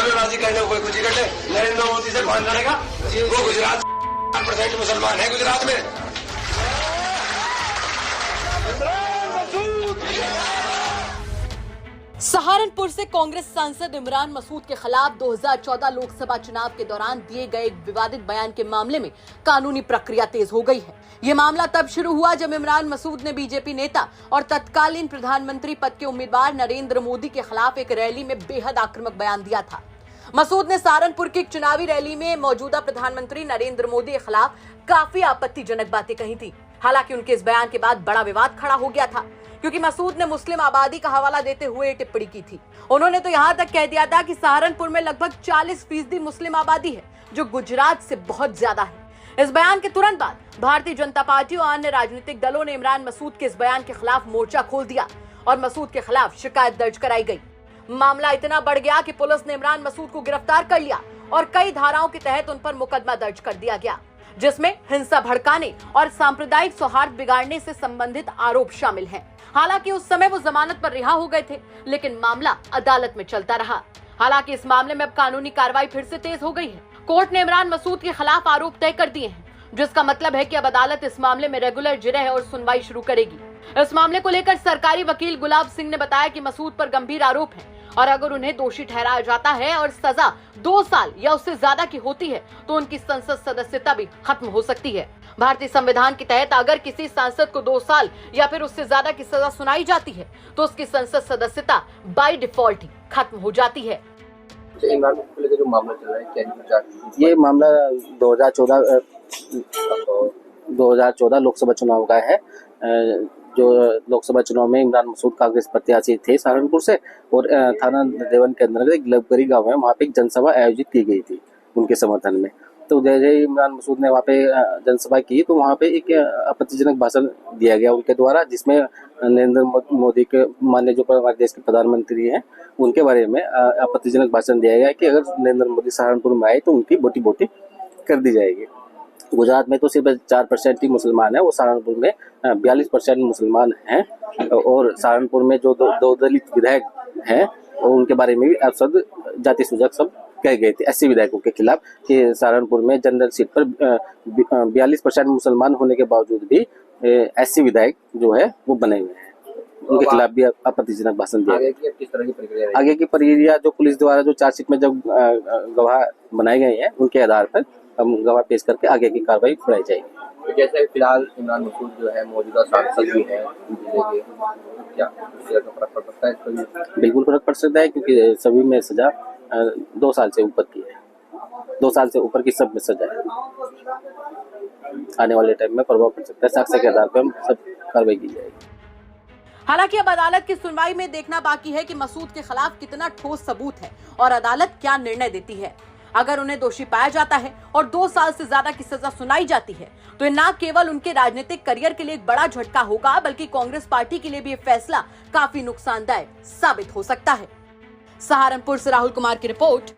हमें राजी करने को कोई कुछ कर ले, नरेंद्र मोदी से कौन लड़ेगा? वो गुजरात 4% मुसलमान है गुजरात में। सहारनपुर से कांग्रेस सांसद इमरान मसूद के खिलाफ 2014 लोकसभा चुनाव के दौरान दिए गए एक विवादित बयान के मामले में कानूनी प्रक्रिया तेज हो गई है। ये मामला तब शुरू हुआ जब इमरान मसूद ने बीजेपी नेता और तत्कालीन प्रधानमंत्री पद के उम्मीदवार नरेंद्र मोदी के खिलाफ एक रैली में बेहद आक्रामक बयान दिया था। मसूद ने सहारनपुर की एक चुनावी रैली में मौजूदा प्रधानमंत्री नरेंद्र मोदी के खिलाफ काफी आपत्तिजनक बातें कही थी। हालांकि उनके इस बयान के बाद बड़ा विवाद खड़ा हो गया था, क्योंकि मसूद ने मुस्लिम आबादी का हवाला देते हुए टिप्पणी की थी। उन्होंने तो यहां तक कह दिया था कि सहारनपुर में लगभग 40% मुस्लिम आबादी है, जो गुजरात से बहुत ज्यादा है। इस बयान के तुरंत बाद भारतीय जनता पार्टी और अन्य राजनीतिक दलों ने इमरान मसूद के इस बयान के खिलाफ मोर्चा खोल दिया और मसूद के खिलाफ शिकायत दर्ज कराई गई। मामला इतना बढ़ गया कि पुलिस ने इमरान मसूद को गिरफ्तार कर लिया और कई धाराओं के तहत उन पर मुकदमा दर्ज कर दिया गया, जिसमें हिंसा भड़काने और सांप्रदायिक सौहार्द बिगाड़ने से संबंधित आरोप शामिल हैं। हालांकि उस समय वो जमानत पर रिहा हो गए थे, लेकिन मामला अदालत में चलता रहा। हालांकि इस मामले में अब कानूनी कार्रवाई फिर से तेज हो गई है। कोर्ट ने इमरान मसूद के खिलाफ आरोप तय कर दिए हैं, जिसका मतलब है कि अब अदालत इस मामले में रेगुलर जिरह और सुनवाई शुरू करेगी। इस मामले को लेकर सरकारी वकील गुलाब सिंह ने बताया कि मसूद पर गंभीर आरोप है और अगर उन्हें दोषी ठहराया जाता है और सजा 2 साल या उससे ज्यादा की होती है तो उनकी संसद सदस्यता भी खत्म हो सकती है। भारतीय संविधान के तहत अगर किसी सांसद को 2 साल या फिर उससे ज्यादा की सजा सुनाई जाती है तो उसकी संसद सदस्यता बाय डिफॉल्ट ही खत्म हो जाती है। इमरान को लेकर जो मामला चल रहा है, क्या ये मामला 2014 लोकसभा चुनाव का है। जो लोकसभा चुनाव में इमरान मसूद कांग्रेस प्रत्याशी थे सहारनपुर से, और थाना देवन के अंदर एक लबगरी गांव है, वहाँ पे एक जनसभा आयोजित की गई थी उनके समर्थन में। तो जैसे ही इमरान मसूद ने वहाँ पे जनसभा की तो वहाँ पे एक आपत्तिजनक भाषण दिया गया उनके द्वारा, जिसमें नरेंद्र मोदी के माननीय जो हमारे देश के प्रधानमंत्री हैं उनके बारे में आपत्तिजनक भाषण दिया गया कि अगर नरेंद्र मोदी सहारनपुर में आए तो उनकी बोटी बोटी कर दी जाएगी। गुजरात में तो सिर्फ 4% ही मुसलमान है, वो सहारनपुर में 42% मुसलमान हैं। और सहारनपुर में जो दो दलित विधायक हैं और उनके बारे में भी अपशब्द जाति सूचक सब कह गए थे 80 विधायकों के खिलाफ कि सहारनपुर में जनरल सीट पर 42% मुसलमान होने के बावजूद भी 80 विधायक जो है वो बने हुए हैं। उनके खिलाफ भी आपत्तिजनक भाषण दिया। किस तरह की प्रक्रिया आगे की प्रक्रिया जो पुलिस द्वारा जो चार्जशीट में जब गवाह बनाए गए हैं उनके आधार पर हम गवाह पेश करके आगे की कार्रवाई बढ़ाई जाएगी। तो जैसे फिलहाल इमरान मसूद जो है मौजूदा सांसद भी है, क्या फर्क पड़ सकता है? बिल्कुल फर्क पड़ सकता है, क्योंकि सभी में सजा 2 साल से ऊपर की है। 2 साल से ऊपर की सब में सजा है। आने वाले टाइम में प्रभाव पड़ सकता है। साक्ष्य के आधार पर हम सब कार्रवाई की जाएगी। हालांकि अब अदालत की सुनवाई में देखना बाकी है कि मसूद के खिलाफ कितना ठोस सबूत है और अदालत क्या निर्णय देती है। अगर उन्हें दोषी पाया जाता है और 2 साल से ज्यादा की सजा सुनाई जाती है तो न केवल उनके राजनीतिक करियर के लिए एक बड़ा झटका होगा, बल्कि कांग्रेस पार्टी के लिए भी ये फैसला काफी नुकसानदायक साबित हो सकता है। सहारनपुर से राहुल कुमार की रिपोर्ट।